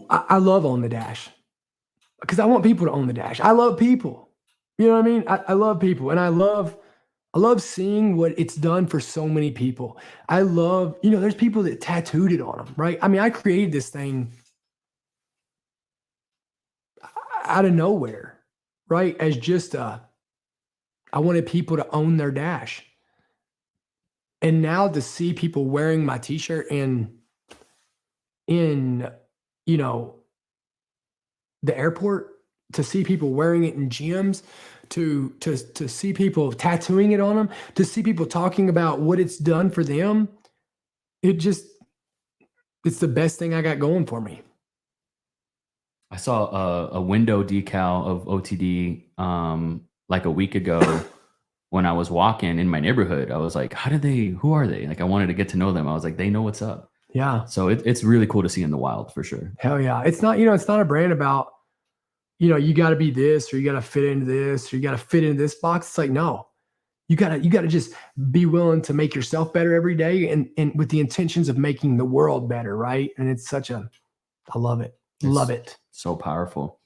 I love Own the Dash because I want people to own the dash. I love people. You know what I mean? I love people, and I love seeing what it's done for so many people. I love, there's people that tattooed it on them, right? I mean, I created this thing out of nowhere, right? As just I wanted people to own their dash. And now to see people wearing my t-shirt in the airport, to see people wearing it in gyms, to see people tattooing it on them, to see people talking about what it's done for them, it's the best thing I got going for me. I saw a window decal of OTD like a week ago when I was walking in my neighborhood. I was like, who are they? Like, I wanted to get to know them. I was like, they know what's up. Yeah. So it's really cool to see in the wild, for sure. Hell yeah. It's not, it's not a brand about, you got to be this, or you got to fit into this, or you got to fit into this box. It's like, no, you got to just be willing to make yourself better every day, and with the intentions of making the world better. Right. And it's I love it. Love it. So powerful.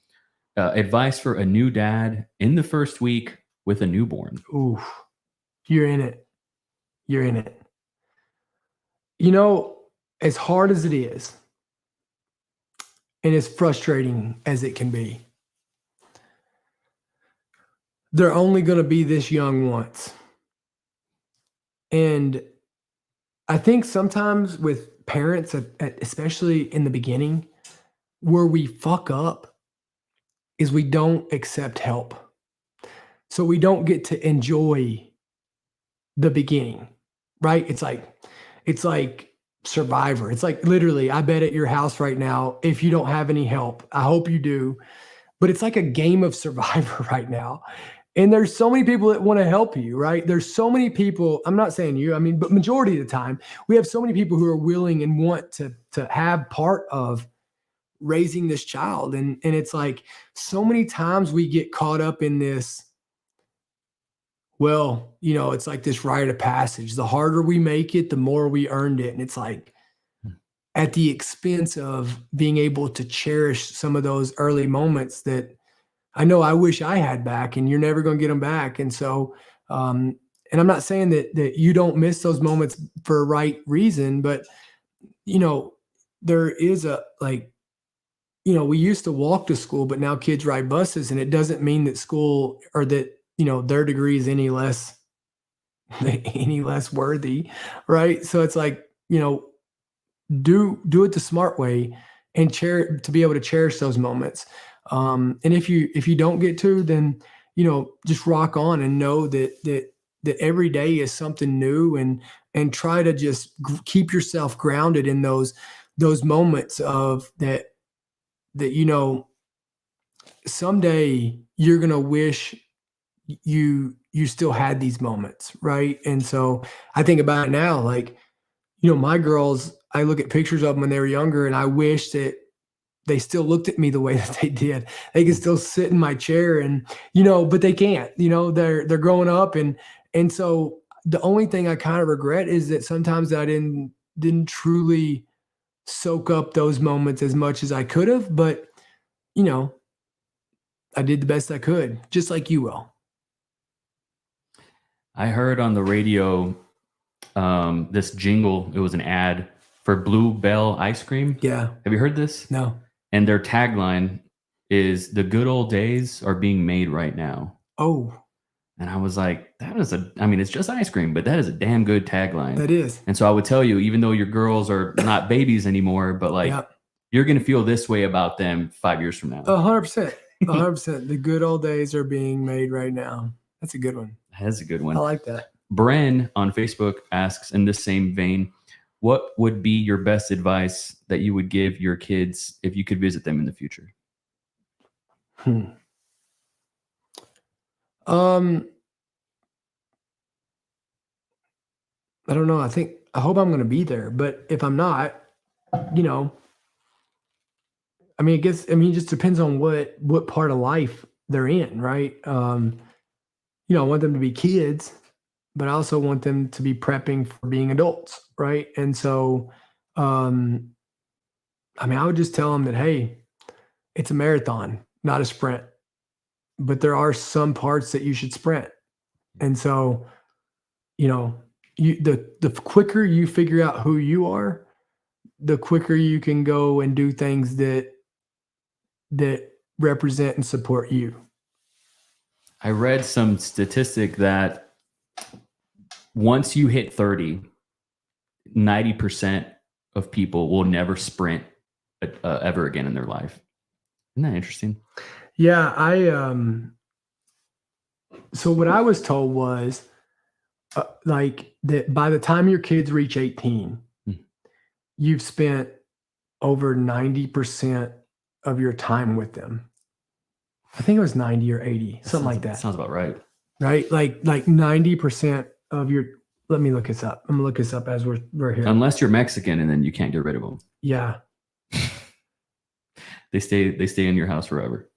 Advice for a new dad in the first week with a newborn. Ooh, you're in it. You're in it. As hard as it is, and as frustrating as it can be, they're only going to be this young once. And I think sometimes with parents, especially in the beginning, where we fuck up is we don't accept help. So we don't get to enjoy the beginning, right? It's like Survivor. It's like, literally, I bet at your house right now, if you don't have any help, I hope you do, but it's like a game of Survivor right now. And there's so many people that want to help you, right? There's so many people, I'm not saying you, I mean, but majority of the time, we have so many people who are willing and want to have part of raising this child. And it's like, so many times we get caught up in this, well, it's like this rite of passage. The harder we make it, the more we earned it. And it's like, at the expense of being able to cherish some of those early moments that I know I wish I had back, and you're never going to get them back. And so, and I'm not saying that you don't miss those moments for a right reason, but, there is we used to walk to school, but now kids ride buses, and it doesn't mean that school, or that, their degree is any less worthy. Right. So it's like, you know, do it the smart way and to be able to cherish those moments. And if you don't get to, then, just rock on and know that every day is something new, and try to just keep yourself grounded in those moments of that someday you're going to wish you still had these moments, right? And so I think about it now, like, my girls, I look at pictures of them when they were younger, and I wish that they still looked at me the way that they did. They can still sit in my chair, and but they can't. They're growing up, and so the only thing I kind of regret is that sometimes I didn't truly soak up those moments as much as I could have. But you know, I did the best I could, just like you will. I heard on the radio this jingle. It was an ad for Blue Bell ice cream. Yeah. Have you heard this? No. And their tagline is "The good old days are being made right now." Oh, And I was like, it's just ice cream, but that is a damn good tagline. that is. And so I would tell you, even though your girls are not babies anymore, but like, Yep. you're going to feel this way about them 5 years from now. 100%. 100%. The good old days are being made right now. That's a good one. That's a good one. I like that. Bren on Facebook asks, in the same vein, what would be your best advice that you would give your kids if you could visit them in the future? I don't know. I hope I'm going to be there, but if I'm not, it just depends on what part of life they're in, right? I want them to be kids, but I also want them to be prepping for being adults, right? And so, I would just tell them that, hey, it's a marathon, not a sprint, but there are some parts that you should sprint. And so, the quicker you figure out who you are, the quicker you can go and do things that represent and support you. I read some statistic that once you hit 30, 90% of people will never sprint ever again in their life. Isn't that interesting? Yeah, so what I was told was like that by the time your kids reach 18, you've spent over 90% of your time with them. I think it was 90 or 80, something like that. Sounds about right. Right? Like 90% of your, let me look this up. I'm gonna look this up as we're here. Unless you're Mexican and then you can't get rid of them. Yeah. They stay in your house forever.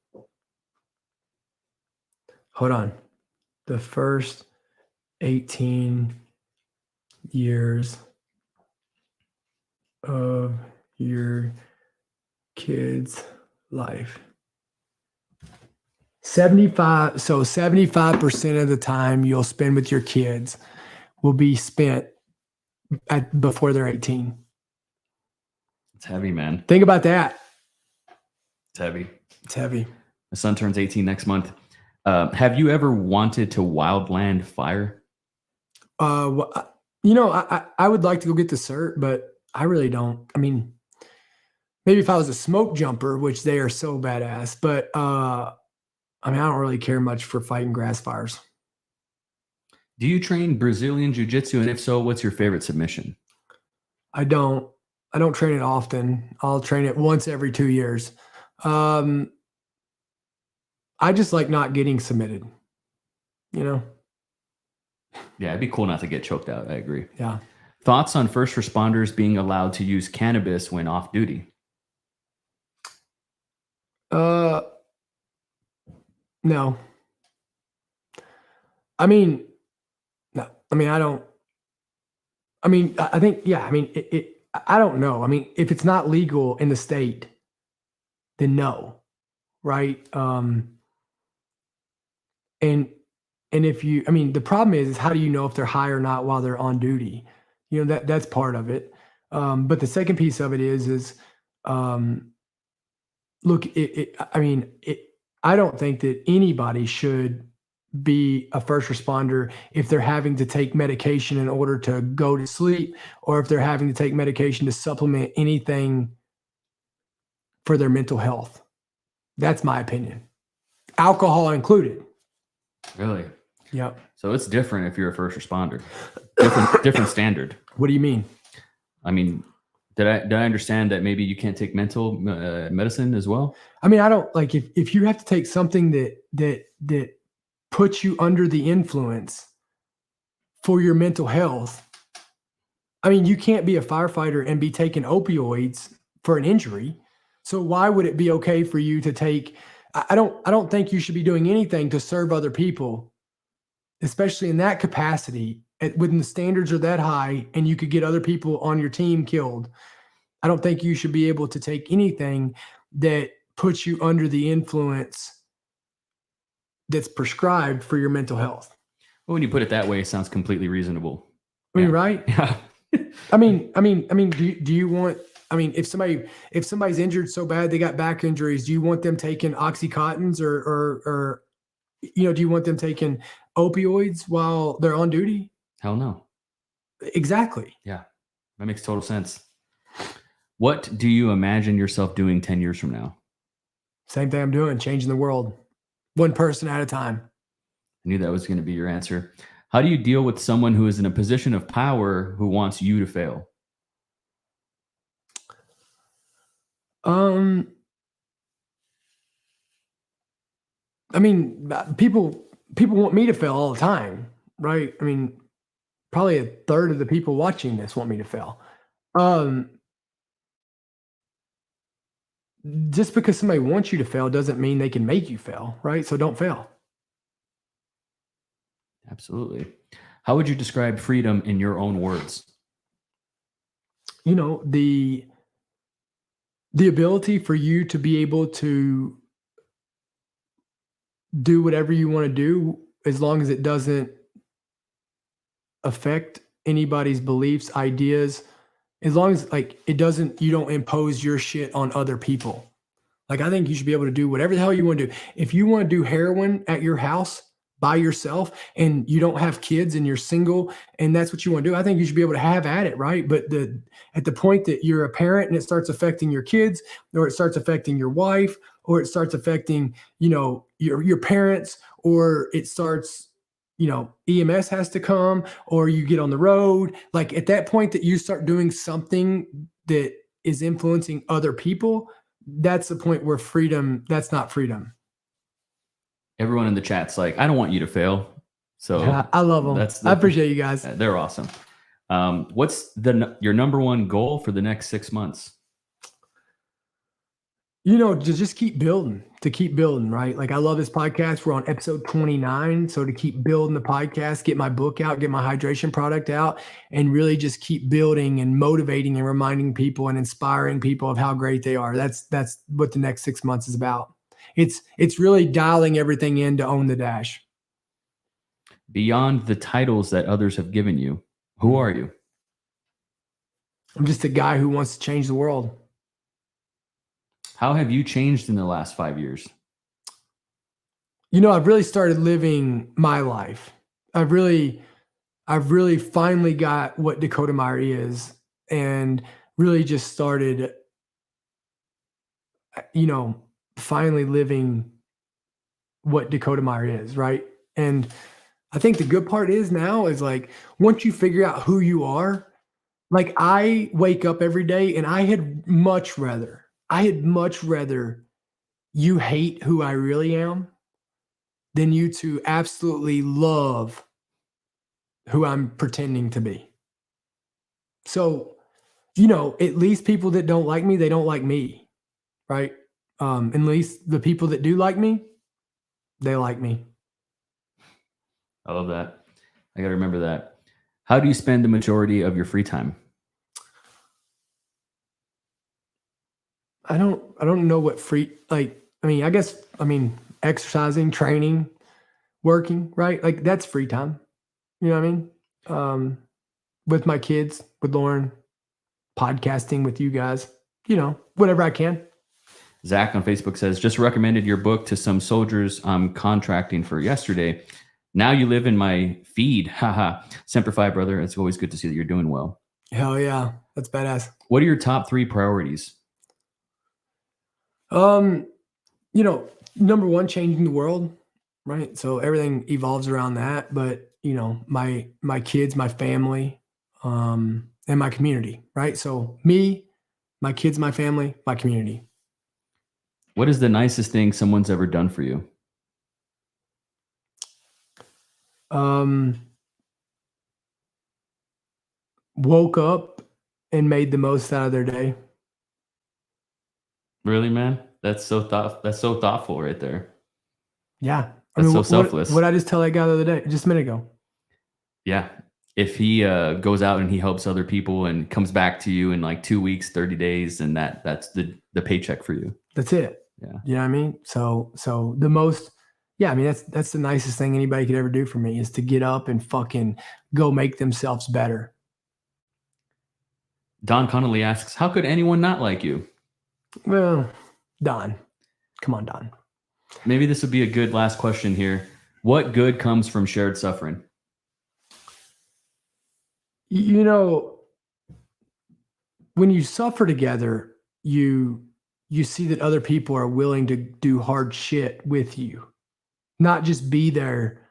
Hold on. The first 18 years of your kid's life. 75% of the time you'll spend with your kids will be spent before they're 18. It's heavy, man. Think about that. It's heavy. It's heavy. My son turns 18 next month. Have you ever wanted to wildland fire? I would like to go get the cert, but I really don't. Maybe if I was a smoke jumper, which they are so badass, but I don't really care much for fighting grass fires. Do you train Brazilian jiu-jitsu? And if so, what's your favorite submission? I don't train it often. I'll train it once every 2 years. I just like not getting submitted, Yeah, it'd be cool not to get choked out. I agree. Yeah. Thoughts on first responders being allowed to use cannabis when off duty? No. No. I don't. I think, yeah. I don't know. If it's not legal in the state, then no, right? And if you, the problem is how do you know if they're high or not while they're on duty? That's part of it. But the second piece of it is look, I don't think that anybody should be a first responder if they're having to take medication in order to go to sleep, or if they're having to take medication to supplement anything for their mental health. That's my opinion. Alcohol included. Really? Yep. So it's different if you're a first responder. Different standard. What do you mean? I mean, did I understand that maybe you can't take mental medicine as well? I mean, I don't like if you have to take something that puts you under the influence for your mental health. I mean, you can't be a firefighter and be taking opioids for an injury. So why would it be okay for you to take? I don't think you should be doing anything to serve other people, especially in that capacity, when the standards are that high and you could get other people on your team killed. I don't think you should be able to take anything that puts you under the influence that's prescribed for your mental health. Well, when you put it that way, it sounds completely reasonable. I mean, Yeah. right? Yeah. I mean, do you want, I mean, if somebody's injured so bad, they got back injuries, do you want them taking Oxycontins or do you want them taking opioids while they're on duty? Hell no. Exactly. Yeah. That makes total sense. What do you imagine yourself doing 10 years from now? Same thing I'm doing, changing the world, one person at a time. I knew that was going to be your answer. How do you deal with someone who is in a position of power who wants you to fail? I mean, people want me to fail all the time, right? I mean, probably a third of the people watching this want me to fail. Just because somebody wants you to fail doesn't mean they can make you fail, right? So don't fail. Absolutely. How would you describe freedom in your own words? You know, the ability for you to be able to do whatever you want to do as long as it doesn't affect anybody's beliefs, ideas, as long as like it doesn't, you don't impose your shit on other people. Like, I think you should be able to do whatever the hell you want to do. If you want to do heroin at your house by yourself and you don't have kids and you're single and that's what you want to do, I think you should be able to have at it, right? But at the point that you're a parent and it starts affecting your kids, or it starts affecting your wife, or it starts affecting, your parents, or it starts, EMS has to come, or you get on the road. Like, at that point that you start doing something that is influencing other people, that's the point where freedom, that's not freedom. Everyone in the chat's like, I don't want you to fail. So I love them. I appreciate you guys. They're awesome. What's your number one goal for the next 6 months? To just keep building, right? Like, I love this podcast. We're on episode 29. So to keep building the podcast, get my book out, get my hydration product out, and really just keep building and motivating and reminding people and inspiring people of how great they are. That's what the next 6 months is about. It's really dialing everything in to own the dash. Beyond the titles that others have given you, who are you? I'm just a guy who wants to change the world. How have you changed in the last 5 years? I've really started living my life. I've really finally got what Dakota Meyer is, and really just started, finally living what Dakota Meyer is, right? And I think the good part is now is like, once you figure out who you are, like, I wake up every day and I had much rather you hate who I really am than you to absolutely love who I'm pretending to be. So, at least people that don't like me, they don't like me, right? At least the people that do like me, they like me. I love that. I got to remember that. How do you spend the majority of your free time? I don't know what exercising, training, working, right? Like, that's free time. You know what I mean? With my kids, with Lauren, podcasting with you guys, whatever I can. Zach on Facebook says, just recommended your book to some soldiers I'm contracting for yesterday. Now you live in my feed. Haha. Semper Fi, brother. It's always good to see that you're doing well. Hell yeah. That's badass. What are your top 3 priorities? You know, number one, changing the world, right? So everything evolves around that. But, you know, my kids, my family, and my community, right? So me, my kids, my family, my community. What is the nicest thing someone's ever done for you? Woke up and made the most out of their day. Really, man? That's so thoughtful right there. Yeah. That's so selfless. What I just tell that guy the other day, just a minute ago. Yeah. If he goes out and he helps other people and comes back to you in like 2 weeks, 30 days, and that's the paycheck for you. That's it. Yeah. You know what I mean? So the most, yeah, I mean, that's the nicest thing anybody could ever do for me is to get up and fucking go make themselves better. Don Connolly asks, how could anyone not like you? Well, Don. Come on, Don. Maybe this would be a good last question here. What good comes from shared suffering? You know, when you suffer together, you see that other people are willing to do hard shit with you, not just be there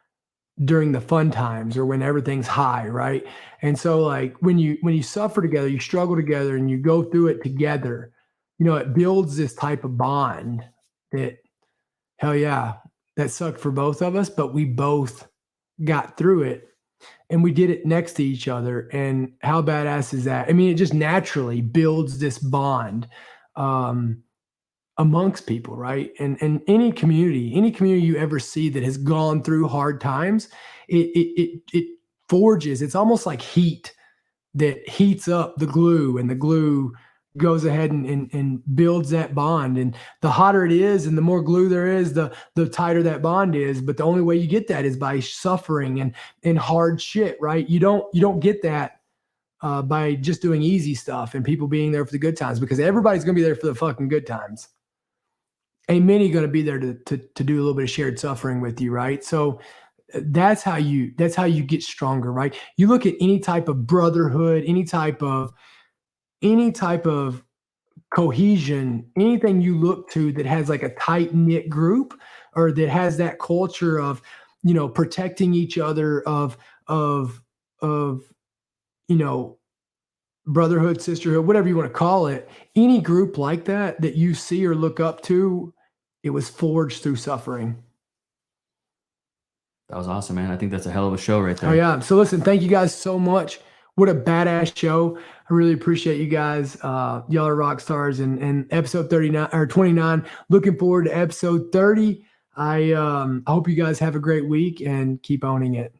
during the fun times or when everything's high, right? And so like when you suffer together, you struggle together and you go through it together, you know, it builds this type of bond that, hell yeah, that sucked for both of us, but we both got through it and we did it next to each other. And how badass is that? I mean, it just naturally builds this bond amongst people, right? And any community you ever see that has gone through hard times, it forges. It's almost like heat that heats up the glue, and the glue goes ahead and builds that bond. And the hotter it is and the more glue there is, the tighter that bond is. But the only way you get that is by suffering and hard shit, right? You don't get that by just doing easy stuff and people being there for the good times, because everybody's going to be there for the fucking good times. Ain't many going to be there to do a little bit of shared suffering with you, right? So that's how you get stronger, right? You look at any type of brotherhood, any type of cohesion, anything you look to that has like a tight knit group or that has that culture of, you know, protecting each other, of you know, brotherhood, sisterhood, whatever you want to call it. Any group like that you see or look up to, it was forged through suffering. That was awesome, man. I think that's a hell of a show right there. Oh yeah. So listen, thank you guys so much. What a badass show. I really appreciate you guys. Y'all are rock stars. And episode 39 or 29, looking forward to episode 30. I hope you guys have a great week and keep owning it.